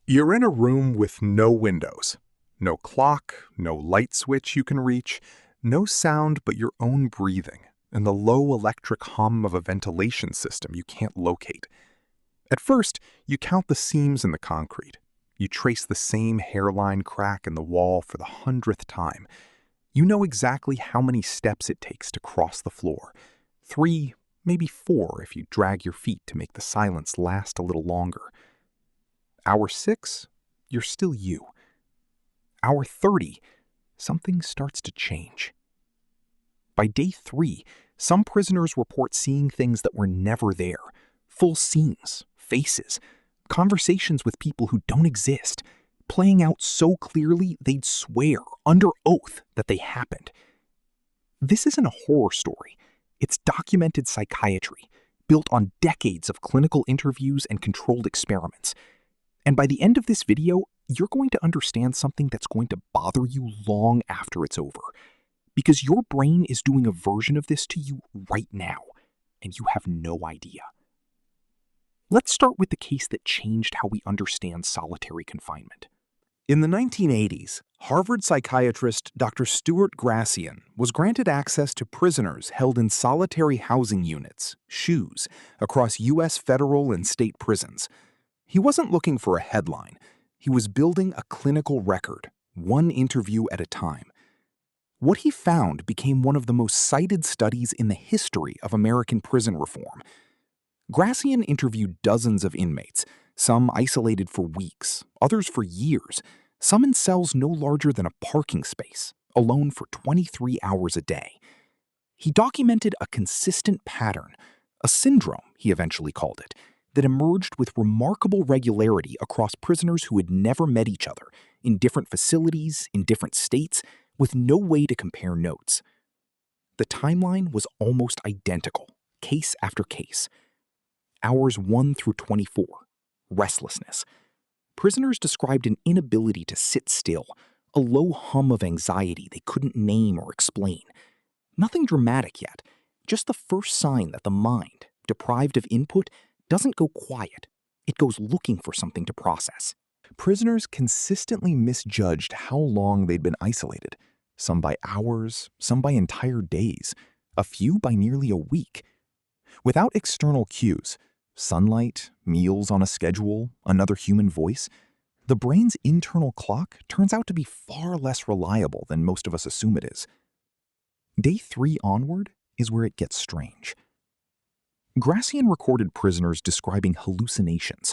You're in a room with no windows, no clock, no light switch you can reach, no sound but your own breathing and the low electric hum of a ventilation system you can't locate. At first, you count the seams in the concrete. You trace the same hairline crack in the wall for the 100th time. You know exactly how many steps it takes to cross the floor. 3, maybe 4 if you drag your feet to make the silence last a little longer. Hour 6, you're still you. Hour 30, something starts to change. By day 3, some prisoners report seeing things that were never there. Full scenes, faces, conversations with people who don't exist, playing out so clearly they'd swear under oath that they happened. This isn't a horror story. It's documented psychiatry, built on decades of clinical interviews and controlled experiments. And by the end of this video, you're going to understand something that's going to bother you long after it's over. Because your brain is doing a version of this to you right now, and you have no idea. Let's start with the case that changed how we understand solitary confinement. In the 1980s, Harvard psychiatrist Dr. Stuart Grassian was granted access to prisoners held in solitary housing units, SHUs, across U.S. federal and state prisons. He wasn't looking for a headline. He was building a clinical record, one interview at a time. What he found became one of the most cited studies in the history of American prison reform. Grassian interviewed dozens of inmates, some isolated for weeks, others for years, some in cells no larger than a parking space, alone for 23 hours a day. He documented a consistent pattern, a syndrome, he eventually called it, that emerged with remarkable regularity across prisoners who had never met each other, in different facilities, in different states, with no way to compare notes. The timeline was almost identical, case after case. Hours 1 through 24, restlessness. Prisoners described an inability to sit still, a low hum of anxiety they couldn't name or explain. Nothing dramatic yet, just the first sign that the mind, deprived of input, doesn't go quiet. It goes looking for something to process. Prisoners consistently misjudged how long they'd been isolated, some by hours, some by entire days, a few by nearly a week. Without external cues, sunlight, meals on a schedule, another human voice, the brain's internal clock turns out to be far less reliable than most of us assume it is. Day 3 onward is where it gets strange. Grassian recorded prisoners describing hallucinations,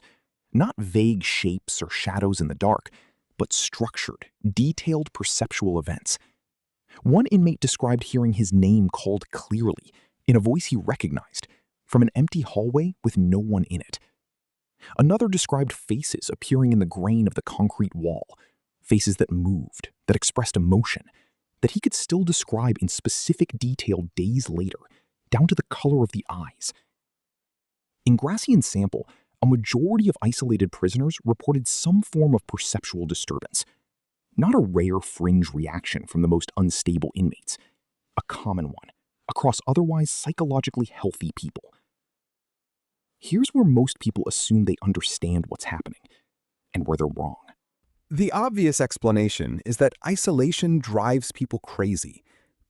not vague shapes or shadows in the dark, but structured, detailed perceptual events. One inmate described hearing his name called clearly, in a voice he recognized, from an empty hallway with no one in it. Another described faces appearing in the grain of the concrete wall, faces that moved, that expressed emotion, that he could still describe in specific detail days later, down to the color of the eyes. In Grassian's sample, a majority of isolated prisoners reported some form of perceptual disturbance. Not a rare fringe reaction from the most unstable inmates, a common one, across otherwise psychologically healthy people. Here's where most people assume they understand what's happening, and where they're wrong. The obvious explanation is that isolation drives people crazy.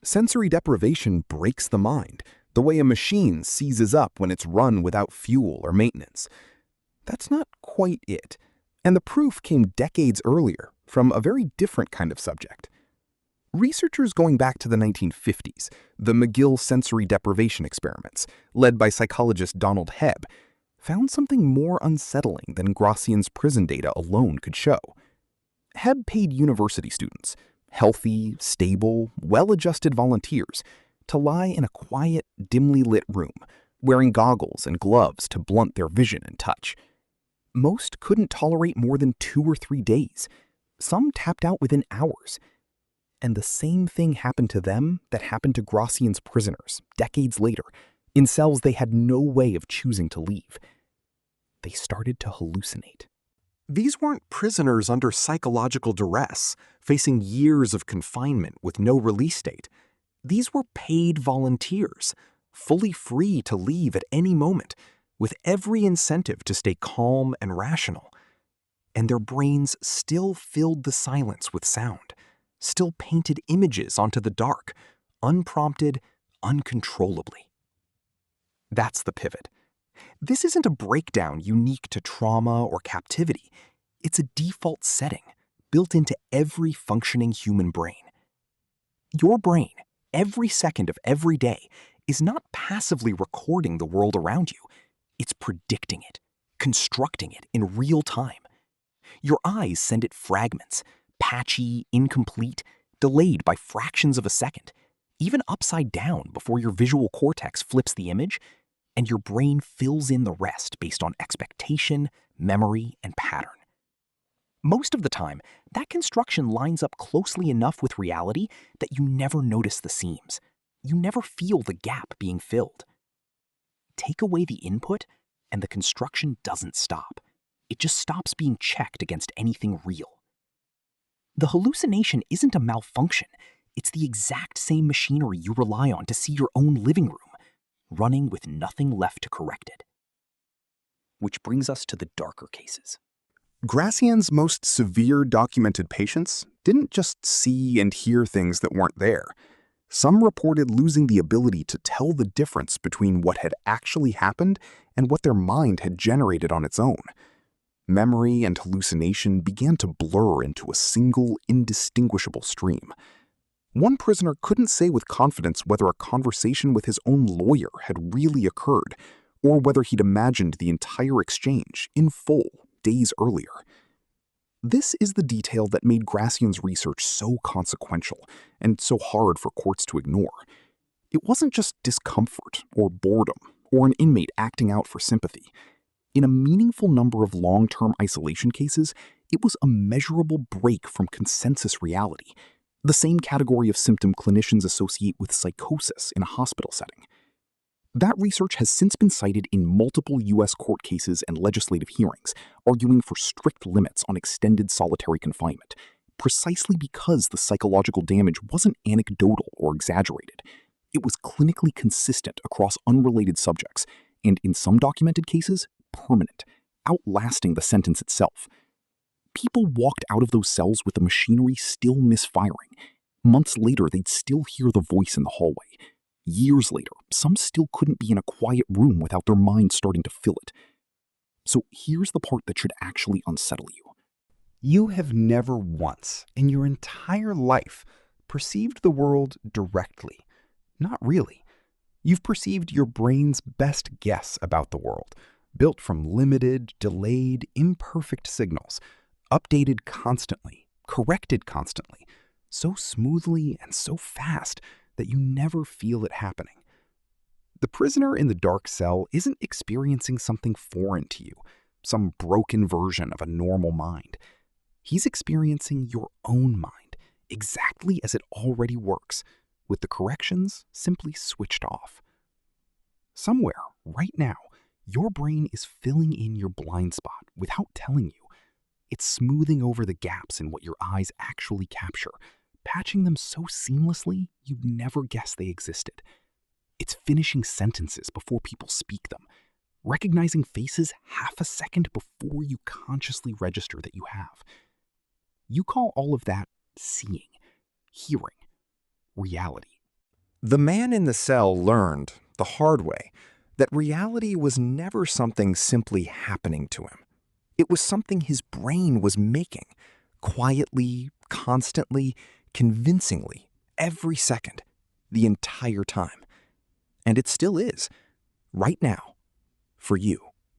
Sensory deprivation breaks the mind, the way a machine seizes up when it's run without fuel or maintenance. That's not quite it, and the proof came decades earlier from a very different kind of subject. Researchers going back to the 1950s, the McGill sensory deprivation experiments, led by psychologist Donald Hebb, found something more unsettling than Grassian's prison data alone could show. Hebb paid university students, healthy, stable, well-adjusted volunteers, to lie in a quiet, dimly lit room, wearing goggles and gloves to blunt their vision and touch. Most couldn't tolerate more than 2 or 3 days. Some tapped out within hours. And the same thing happened to them that happened to Grassian's prisoners, decades later, in cells they had no way of choosing to leave. They started to hallucinate. These weren't prisoners under psychological duress, facing years of confinement with no release date. These were paid volunteers, fully free to leave at any moment, with every incentive to stay calm and rational. and their brains still filled the silence with sound, still painted images onto the dark, unprompted, uncontrollably. That's the pivot. This isn't a breakdown unique to trauma or captivity. It's a default setting built into every functioning human brain. Your brain, every second of every day, is not passively recording the world around you. It's predicting it, constructing it in real time. Your eyes send it fragments, patchy, incomplete, delayed by fractions of a second, even upside down before your visual cortex flips the image, and your brain fills in the rest based on expectation, memory, and pattern. Most of the time, that construction lines up closely enough with reality that you never notice the seams. You never feel the gap being filled. Take away the input, and the construction doesn't stop. It just stops being checked against anything real. The hallucination isn't a malfunction. It's the exact same machinery you rely on to see your own living room, running with nothing left to correct it. Which brings us to the darker cases. Grassian's most severe documented patients didn't just see and hear things that weren't there. Some reported losing the ability to tell the difference between what had actually happened and what their mind had generated on its own. Memory and hallucination began to blur into a single, indistinguishable stream. One prisoner couldn't say with confidence whether a conversation with his own lawyer had really occurred, or whether he'd imagined the entire exchange in full days earlier. This is the detail that made Grassian's research so consequential and so hard for courts to ignore. It wasn't just discomfort or boredom or an inmate acting out for sympathy. In a meaningful number of long-term isolation cases, it was a measurable break from consensus reality, the same category of symptom clinicians associate with psychosis in a hospital setting. That research has since been cited in multiple U.S. court cases and legislative hearings, arguing for strict limits on extended solitary confinement, precisely because the psychological damage wasn't anecdotal or exaggerated. It was clinically consistent across unrelated subjects, and in some documented cases, permanent, outlasting the sentence itself. People walked out of those cells with the machinery still misfiring. Months later, they'd still hear the voice in the hallway. Years later, some still couldn't be in a quiet room without their mind starting to fill it. So here's the part that should actually unsettle you. You have never once, in your entire life, perceived the world directly. Not really. You've perceived your brain's best guess about the world, built from limited, delayed, imperfect signals, updated constantly, corrected constantly, so smoothly and so fast that you never feel it happening. The prisoner in the dark cell isn't experiencing something foreign to you, some broken version of a normal mind. He's experiencing your own mind, exactly as it already works, with the corrections simply switched off. Somewhere, right now, your brain is filling in your blind spot without telling you. It's smoothing over the gaps in what your eyes actually capture, patching them so seamlessly you'd never guess they existed. It's finishing sentences before people speak them, recognizing faces half a second before you consciously register that you have. You call all of that seeing, hearing, reality. The man in the cell learned, the hard way, that reality was never something simply happening to him. It was something his brain was making, quietly, constantly, convincingly, every second, the entire time. And it still is, right now, for you.